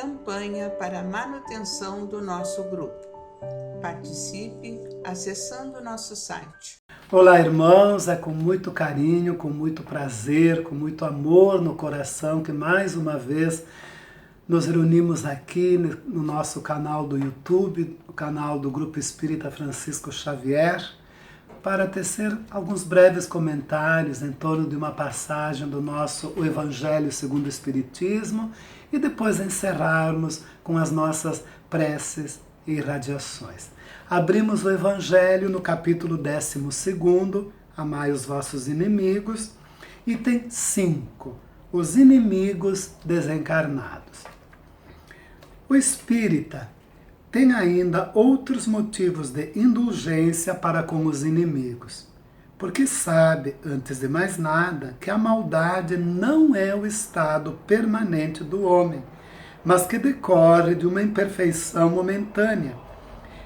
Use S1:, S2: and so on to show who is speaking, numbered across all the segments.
S1: campanha para a manutenção do nosso grupo. Participe acessando nosso site.
S2: Olá, irmãos, é com muito carinho, com muito prazer, com muito amor no coração que mais uma vez nos reunimos aqui no nosso canal do YouTube, o canal do Grupo Espírita Francisco Xavier, para tecer alguns breves comentários em torno de uma passagem do nosso O Evangelho segundo o Espiritismo e depois encerrarmos com as nossas preces e irradiações. Abrimos o Evangelho no capítulo 12, Amai os vossos inimigos, item 5, os inimigos desencarnados. O espírita tem ainda outros motivos de indulgência para com os inimigos, porque sabe, antes de mais nada, que a maldade não é o estado permanente do homem, mas que decorre de uma imperfeição momentânea,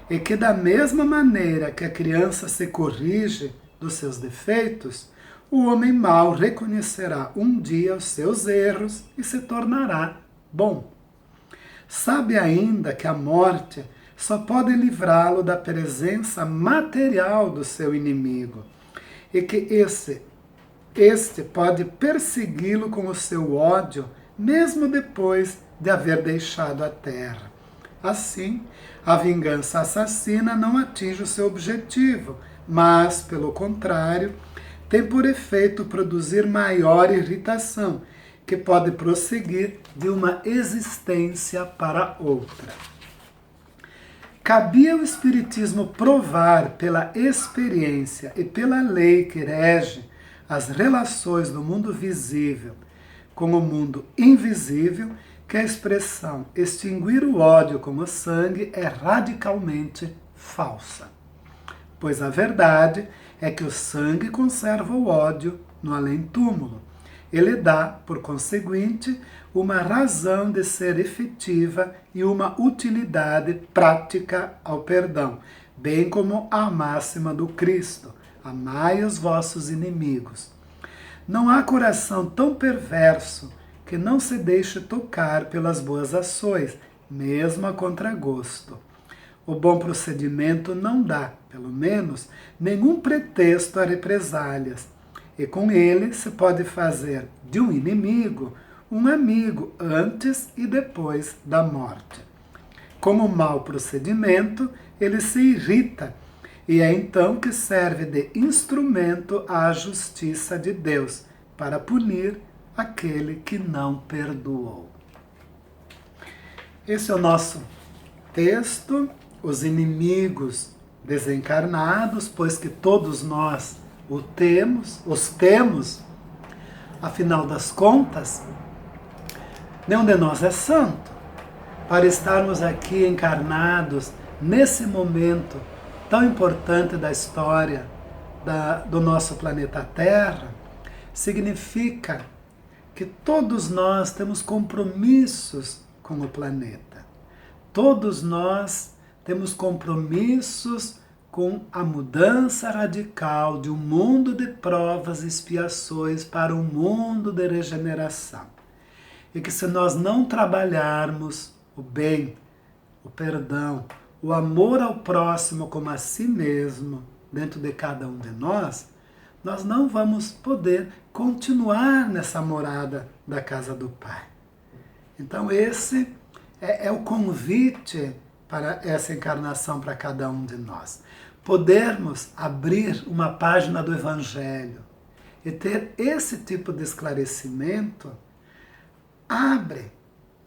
S2: e que da mesma maneira que a criança se corrige dos seus defeitos, o homem mau reconhecerá um dia os seus erros e se tornará bom. Sabe ainda que a morte só pode livrá-lo da presença material do seu inimigo, e que este pode persegui-lo com o seu ódio, mesmo depois de haver deixado a terra. Assim, a vingança assassina não atinge o seu objetivo, mas, pelo contrário, tem por efeito produzir maior irritação, que pode prosseguir de uma existência para outra. Cabia ao Espiritismo provar pela experiência e pela lei que rege as relações do mundo visível com o mundo invisível, que a expressão extinguir o ódio como sangue é radicalmente falsa. Pois a verdade é que o sangue conserva o ódio no além-túmulo. Ele dá, por conseguinte, uma razão de ser efetiva e uma utilidade prática ao perdão, bem como a máxima do Cristo: amai os vossos inimigos. Não há coração tão perverso que não se deixe tocar pelas boas ações, mesmo a contragosto. O bom procedimento não dá, pelo menos, nenhum pretexto a represálias, e com ele se pode fazer de um inimigo um amigo antes e depois da morte. Como mau procedimento, ele se irrita, e é então que serve de instrumento à justiça de Deus, para punir aquele que não perdoou. Esse é o nosso texto, os inimigos desencarnados, pois que todos nós os temos, afinal das contas, nenhum de nós é santo. Para estarmos aqui encarnados nesse momento tão importante da história do nosso planeta Terra, significa que todos nós temos compromissos com o planeta. Todos nós temos compromissos com a mudança radical de um mundo de provas e expiações para um mundo de regeneração. E que se nós não trabalharmos o bem, o perdão, o amor ao próximo como a si mesmo, dentro de cada um de nós não vamos poder continuar nessa morada da casa do Pai. Então esse é o convite para essa encarnação para cada um de nós. Podermos abrir uma página do Evangelho e ter esse tipo de esclarecimento abre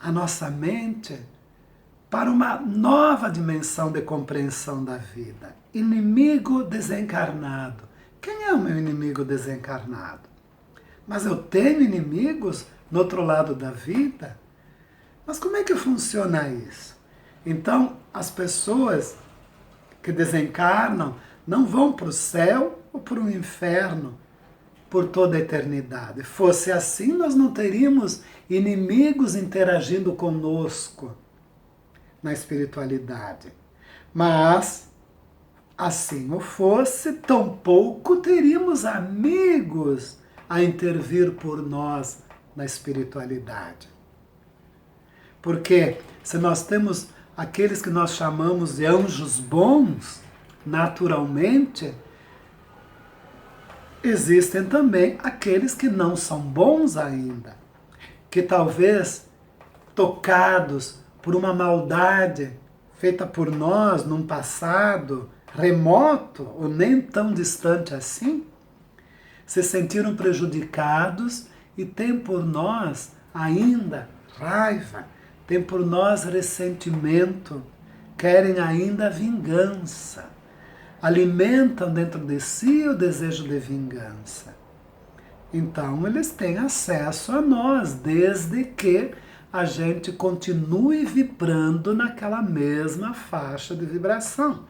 S2: a nossa mente para uma nova dimensão de compreensão da vida. Inimigo desencarnado. Quem é o meu inimigo desencarnado? Mas eu tenho inimigos no outro lado da vida? Mas como é que funciona isso? Então, as pessoas que desencarnam não vão para o céu ou para o inferno por toda a eternidade. Fosse assim, nós não teríamos inimigos interagindo conosco na espiritualidade. Mas, assim o fosse, tampouco teríamos amigos a intervir por nós na espiritualidade. Porque se nós temos aqueles que nós chamamos de anjos bons, naturalmente, existem também aqueles que não são bons ainda, que talvez tocados por uma maldade feita por nós num passado remoto ou nem tão distante assim, se sentiram prejudicados e têm por nós ainda raiva, têm por nós ressentimento, querem ainda vingança, alimentam dentro de si o desejo de vingança. Então eles têm acesso a nós, desde que a gente continue vibrando naquela mesma faixa de vibração.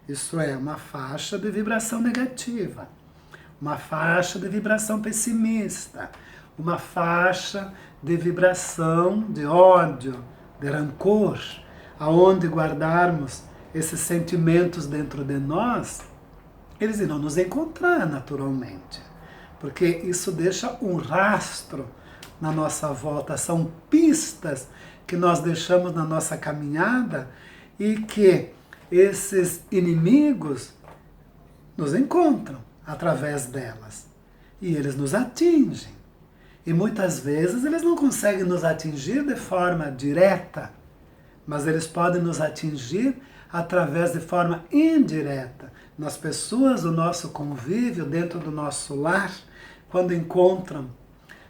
S2: Isso é, uma faixa de vibração negativa, uma faixa de vibração pessimista, uma faixa de vibração de ódio, de rancor, aonde guardarmos esses sentimentos dentro de nós, eles irão nos encontrar naturalmente, porque isso deixa um rastro na nossa volta, são pistas que nós deixamos na nossa caminhada e que esses inimigos nos encontram através delas e eles nos atingem. E muitas vezes eles não conseguem nos atingir de forma direta, mas eles podem nos atingir através de forma indireta, nas pessoas do nosso convívio, dentro do nosso lar, quando encontram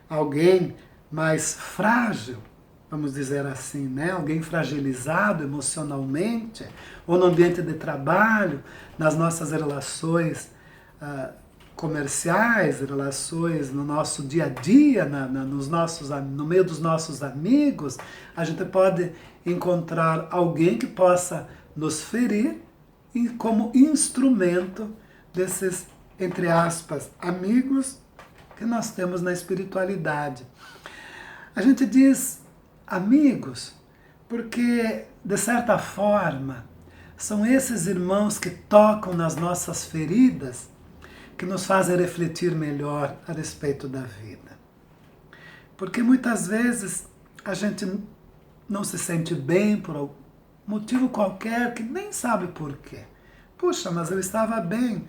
S2: alguém mais frágil, vamos dizer assim, né? Alguém fragilizado emocionalmente, ou no ambiente de trabalho, nas nossas relações comerciais, relações no nosso dia a dia, no meio dos nossos amigos, a gente pode encontrar alguém que possa nos ferir como instrumento desses, entre aspas, amigos que nós temos na espiritualidade. A gente diz amigos porque, de certa forma, são esses irmãos que tocam nas nossas feridas que nos fazem refletir melhor a respeito da vida. Porque muitas vezes a gente não se sente bem por algum motivo qualquer que nem sabe por quê. Puxa, mas eu estava bem,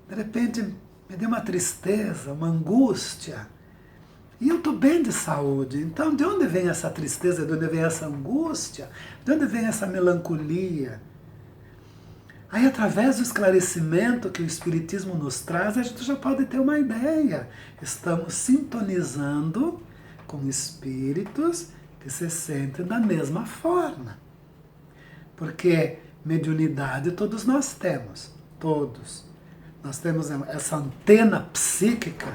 S2: de repente me deu uma tristeza, uma angústia, e eu estou bem de saúde. Então, de onde vem essa tristeza, de onde vem essa angústia, de onde vem essa melancolia? Aí, através do esclarecimento que o Espiritismo nos traz, a gente já pode ter uma ideia. Estamos sintonizando com espíritos que se sentem da mesma forma. Porque mediunidade todos nós temos, todos. Nós temos essa antena psíquica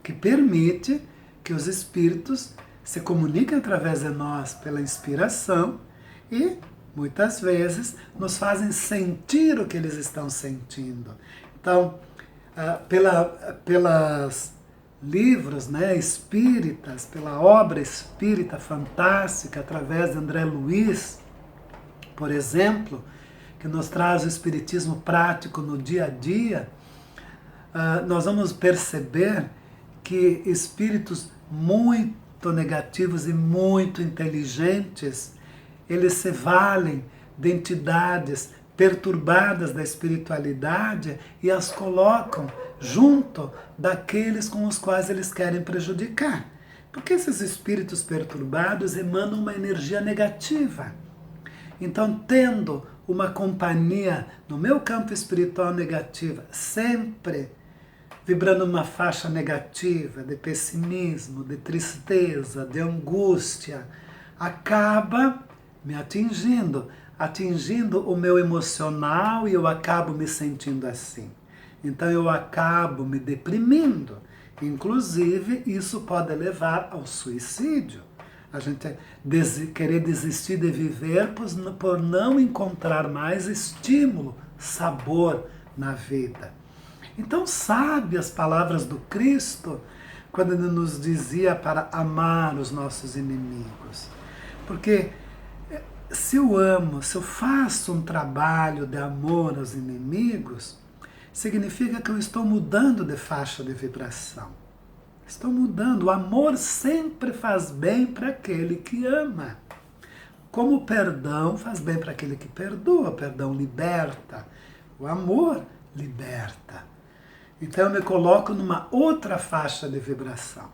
S2: que permite que os espíritos se comuniquem através de nós pela inspiração e, muitas vezes, nos fazem sentir o que eles estão sentindo. Então, pelas livros, né, espíritas, pela obra espírita fantástica, através de André Luiz, por exemplo, que nos traz o espiritismo prático no dia a dia, nós vamos perceber que espíritos muito negativos e muito inteligentes, eles se valem de entidades perturbadas da espiritualidade e as colocam junto daqueles com os quais eles querem prejudicar. Porque esses espíritos perturbados emanam uma energia negativa. Então, tendo uma companhia no meu campo espiritual negativa, sempre vibrando uma faixa negativa de pessimismo, de tristeza, de angústia, acaba me atingindo o meu emocional e eu acabo me sentindo assim. Então eu acabo me deprimindo. Inclusive, isso pode levar ao suicídio. A gente querer desistir de viver por não encontrar mais estímulo, sabor na vida. Então, sabe as palavras do Cristo quando ele nos dizia para amar os nossos inimigos? Porque se eu amo, se eu faço um trabalho de amor aos inimigos, significa que eu estou mudando de faixa de vibração. Estou mudando. O amor sempre faz bem para aquele que ama. como o perdão faz bem para aquele que perdoa, o perdão liberta, o amor liberta. Então eu me coloco numa outra faixa de vibração.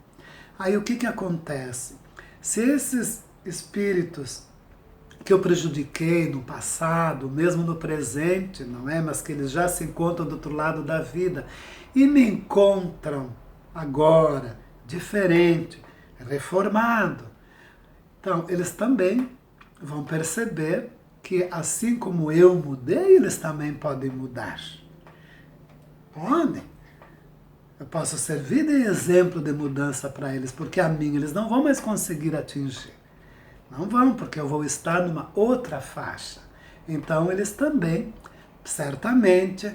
S2: Aí o que acontece? Se esses espíritos que eu prejudiquei no passado, mesmo no presente, não é? Mas que eles já se encontram do outro lado da vida e me encontram agora, diferente, reformado. Então, eles também vão perceber que assim como eu mudei, eles também podem mudar. Podem. Eu posso servir de exemplo de mudança para eles, porque a mim eles não vão mais conseguir atingir. Não vão, porque eu vou estar numa outra faixa. Então eles também, certamente,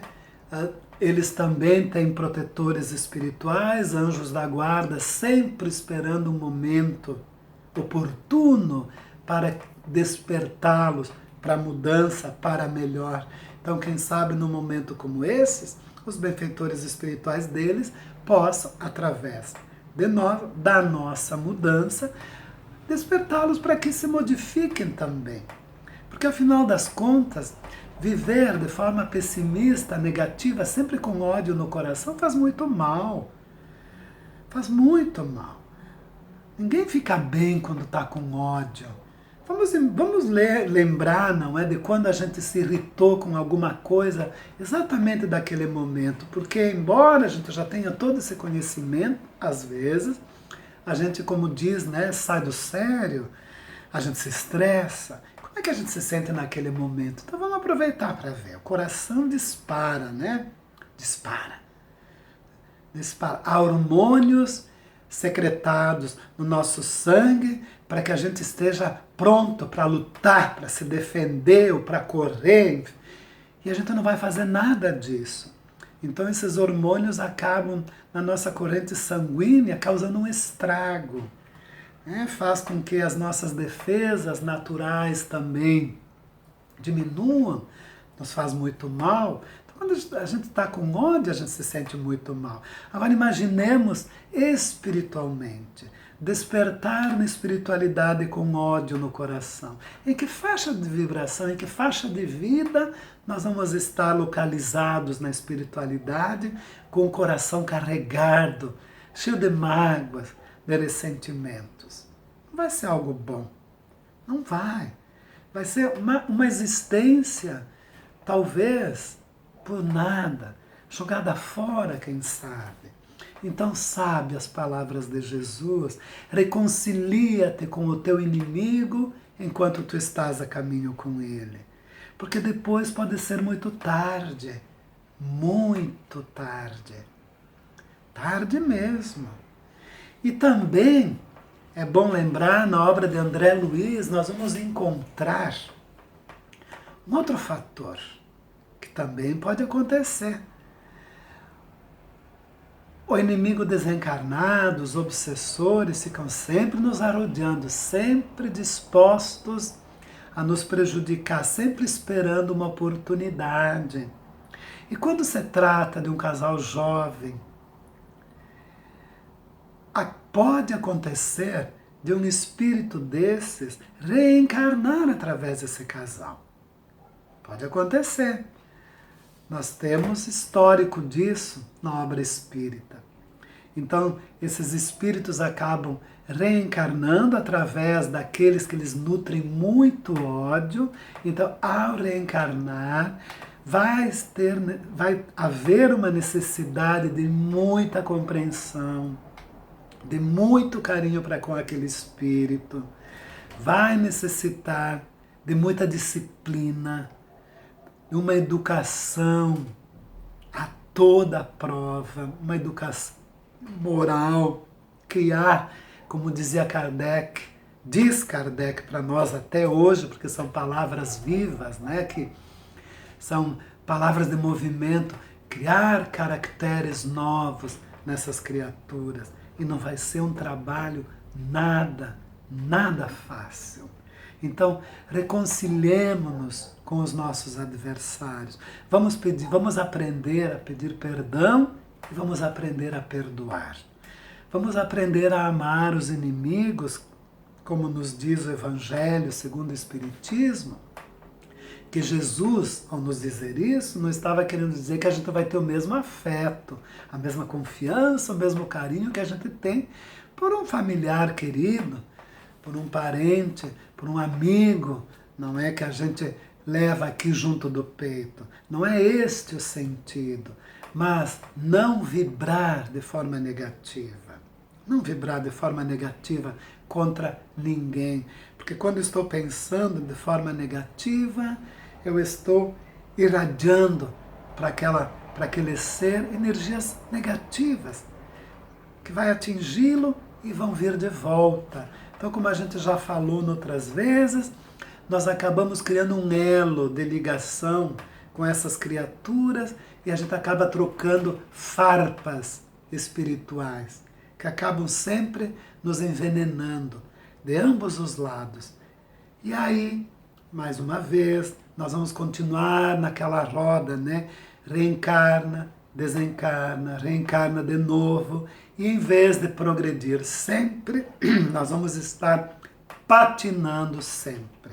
S2: eles também têm protetores espirituais, anjos da guarda, sempre esperando um momento oportuno para despertá-los para a mudança, para melhor. Então, quem sabe, num momento como esses, os benfeitores espirituais deles possam, através da nossa mudança, despertá-los para que se modifiquem também. Porque, afinal das contas, viver de forma pessimista, negativa, sempre com ódio no coração, faz muito mal. Faz muito mal. Ninguém fica bem quando está com ódio. Vamos lembrar, não é, de quando a gente se irritou com alguma coisa exatamente daquele momento. Porque, embora a gente já tenha todo esse conhecimento, às vezes, a gente, como diz, né, sai do sério, a gente se estressa. Como é que a gente se sente naquele momento? Então vamos aproveitar para ver. O coração dispara, né? Dispara. Há hormônios secretados no nosso sangue para que a gente esteja pronto para lutar, para se defender ou para correr. E a gente não vai fazer nada disso. Então esses hormônios acabam na nossa corrente sanguínea causando um estrago. Faz com que as nossas defesas naturais também diminuam, nos faz muito mal. Então, quando a gente está com ódio, a gente se sente muito mal. Agora imaginemos espiritualmente, despertar na espiritualidade com ódio no coração. Em que faixa de vibração, em que faixa de vida nós vamos estar localizados na espiritualidade com o coração carregado, cheio de mágoas, de ressentimentos? Não vai ser algo bom. Não vai. Vai ser uma existência, talvez, por nada, jogada fora, quem sabe. Então sabe as palavras de Jesus, reconcilia-te com o teu inimigo enquanto tu estás a caminho com ele. Porque depois pode ser muito tarde, muito tarde. Tarde mesmo. E também é bom lembrar, na obra de André Luiz, nós vamos encontrar um outro fator que também pode acontecer. O inimigo desencarnado, os obsessores ficam sempre nos arrodeando, sempre dispostos a nos prejudicar, sempre esperando uma oportunidade. E quando se trata de um casal jovem, pode acontecer de um espírito desses reencarnar através desse casal. Pode acontecer. Nós temos histórico disso na obra espírita. Então, esses espíritos acabam reencarnando através daqueles que lhes nutrem muito ódio. Então, ao reencarnar, vai haver uma necessidade de muita compreensão, de muito carinho para com aquele espírito. Vai necessitar de muita disciplina, uma educação a toda prova, uma educação moral, criar, como dizia Kardec, diz Kardec para nós até hoje, porque são palavras vivas, né, que são palavras de movimento, criar caracteres novos nessas criaturas. E não vai ser um trabalho nada fácil. Então, reconciliemos-nos com os nossos adversários. Vamos aprender a pedir perdão e vamos aprender a perdoar. Vamos aprender a amar os inimigos como nos diz o Evangelho segundo o Espiritismo, que Jesus, ao nos dizer isso, não estava querendo dizer que a gente vai ter o mesmo afeto, a mesma confiança, o mesmo carinho que a gente tem por um familiar querido, por um parente, por um amigo, não é que a gente leva aqui junto do peito. Não é este o sentido, mas não vibrar de forma negativa. Não vibrar de forma negativa contra ninguém, porque quando estou pensando de forma negativa, eu estou irradiando para aquele ser energias negativas, que vai atingi-lo e vão vir de volta. Então, como a gente já falou outras vezes, nós acabamos criando um elo de ligação com essas criaturas e a gente acaba trocando farpas espirituais, que acabam sempre nos envenenando, de ambos os lados. E aí, mais uma vez, nós vamos continuar naquela roda, né? Reencarna, desencarna, reencarna de novo, e em vez de progredir sempre, nós vamos estar patinando sempre,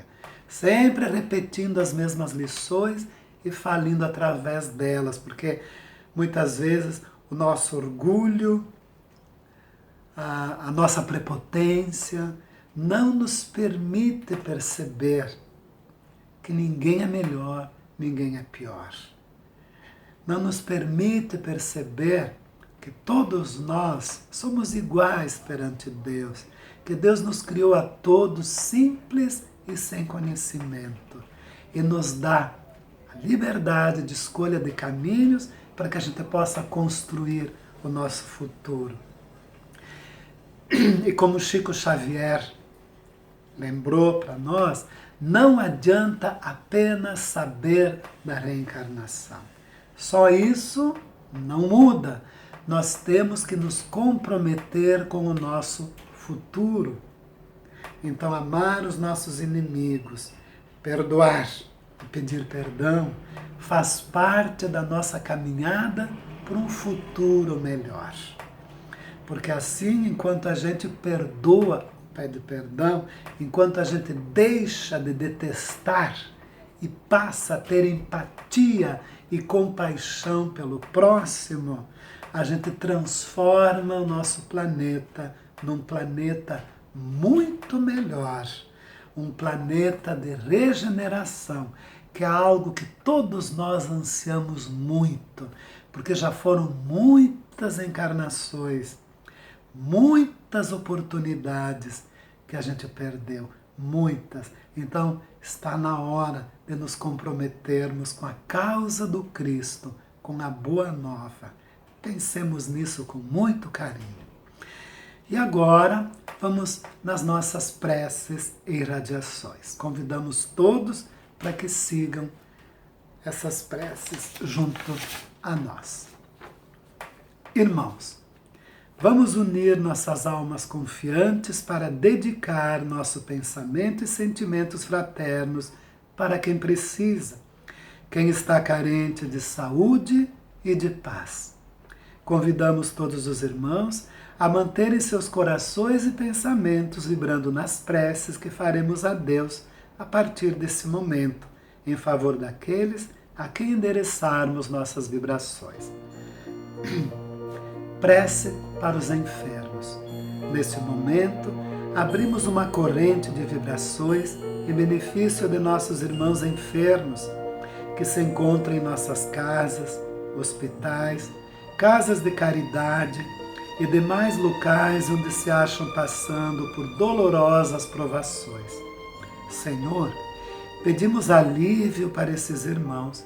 S2: sempre repetindo as mesmas lições e falindo através delas, porque muitas vezes o nosso orgulho, a nossa prepotência não nos permite perceber que ninguém é melhor, ninguém é pior. Não nos permite perceber que todos nós somos iguais perante Deus, que Deus nos criou a todos simples e sem conhecimento, e nos dá a liberdade de escolha de caminhos para que a gente possa construir o nosso futuro. E como Chico Xavier lembrou para nós, não adianta apenas saber da reencarnação. Só isso não muda. Nós temos que nos comprometer com o nosso futuro. Então, amar os nossos inimigos, perdoar e pedir perdão, faz parte da nossa caminhada para um futuro melhor. Porque assim, enquanto a gente perdoa, pede perdão, enquanto a gente deixa de detestar e passa a ter empatia e compaixão pelo próximo, a gente transforma o nosso planeta num planeta muito melhor, um planeta de regeneração, que é algo que todos nós ansiamos muito, porque já foram muitas encarnações, muitas oportunidades que a gente perdeu, muitas. Então, está na hora de nos comprometermos com a causa do Cristo, com a boa nova. Pensemos nisso com muito carinho. E agora, vamos nas nossas preces e irradiações. Convidamos todos para que sigam essas preces junto a nós. Irmãos, vamos unir nossas almas confiantes para dedicar nosso pensamento e sentimentos fraternos para quem precisa, quem está carente de saúde e de paz. Convidamos todos os irmãos a manterem seus corações e pensamentos vibrando nas preces que faremos a Deus a partir desse momento, em favor daqueles a quem endereçarmos nossas vibrações. Prece para os enfermos. Neste momento, abrimos uma corrente de vibrações em benefício de nossos irmãos enfermos, que se encontram em nossas casas, hospitais, casas de caridade e demais locais onde se acham passando por dolorosas provações. Senhor, pedimos alívio para esses irmãos,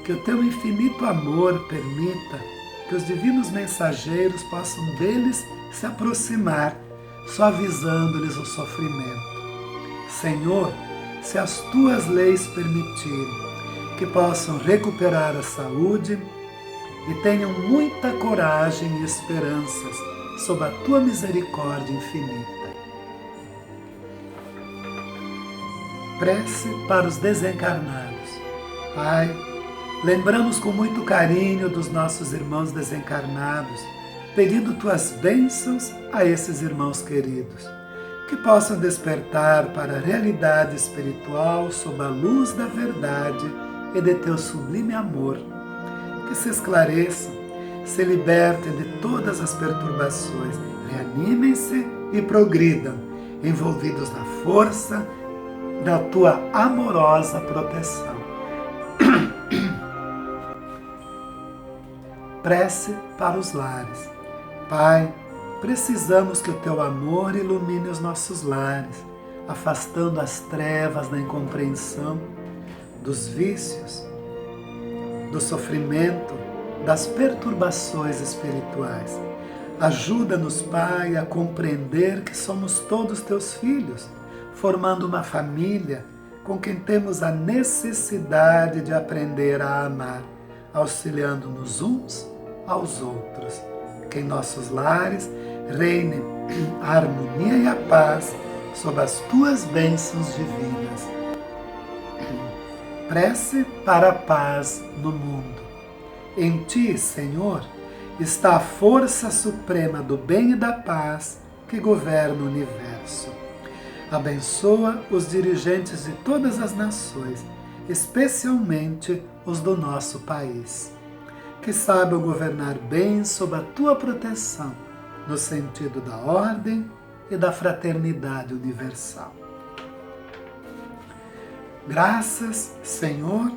S2: que o teu infinito amor permita que os divinos mensageiros possam deles se aproximar, suavizando-lhes o sofrimento. Senhor, se as tuas leis permitirem, que possam recuperar a saúde e tenham muita coragem e esperanças sob a tua misericórdia infinita. Prece para os desencarnados. Pai, lembramos com muito carinho dos nossos irmãos desencarnados, pedindo tuas bênçãos a esses irmãos queridos. que possam despertar para a realidade espiritual sob a luz da verdade e de teu sublime amor, que se esclareçam, se libertem de todas as perturbações, reanimem-se e progridam, envolvidos na força da tua amorosa proteção. Prece para os lares. Pai, precisamos que o teu amor ilumine os nossos lares, afastando as trevas da incompreensão, dos vícios, do sofrimento, das perturbações espirituais. Ajuda-nos, Pai, a compreender que somos todos teus filhos, formando uma família com quem temos a necessidade de aprender a amar, auxiliando-nos uns aos outros. Que em nossos lares reine a harmonia e a paz sob as tuas bênçãos divinas. Prece para a paz no mundo. Em ti, Senhor, está a força suprema do bem e da paz que governa o universo. Abençoa os dirigentes de todas as nações, especialmente os do nosso país, que saibam governar bem sob a tua proteção, no sentido da ordem e da fraternidade universal. Graças, Senhor,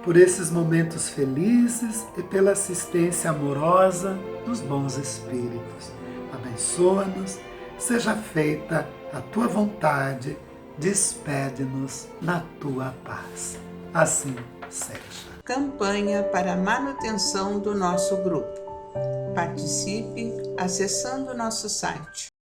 S2: por esses momentos felizes e pela assistência amorosa dos bons espíritos. Abençoa-nos, seja feita a tua vontade, despede-nos na tua paz. Assim seja.
S1: Campanha para a manutenção do nosso grupo. Participe acessando nosso site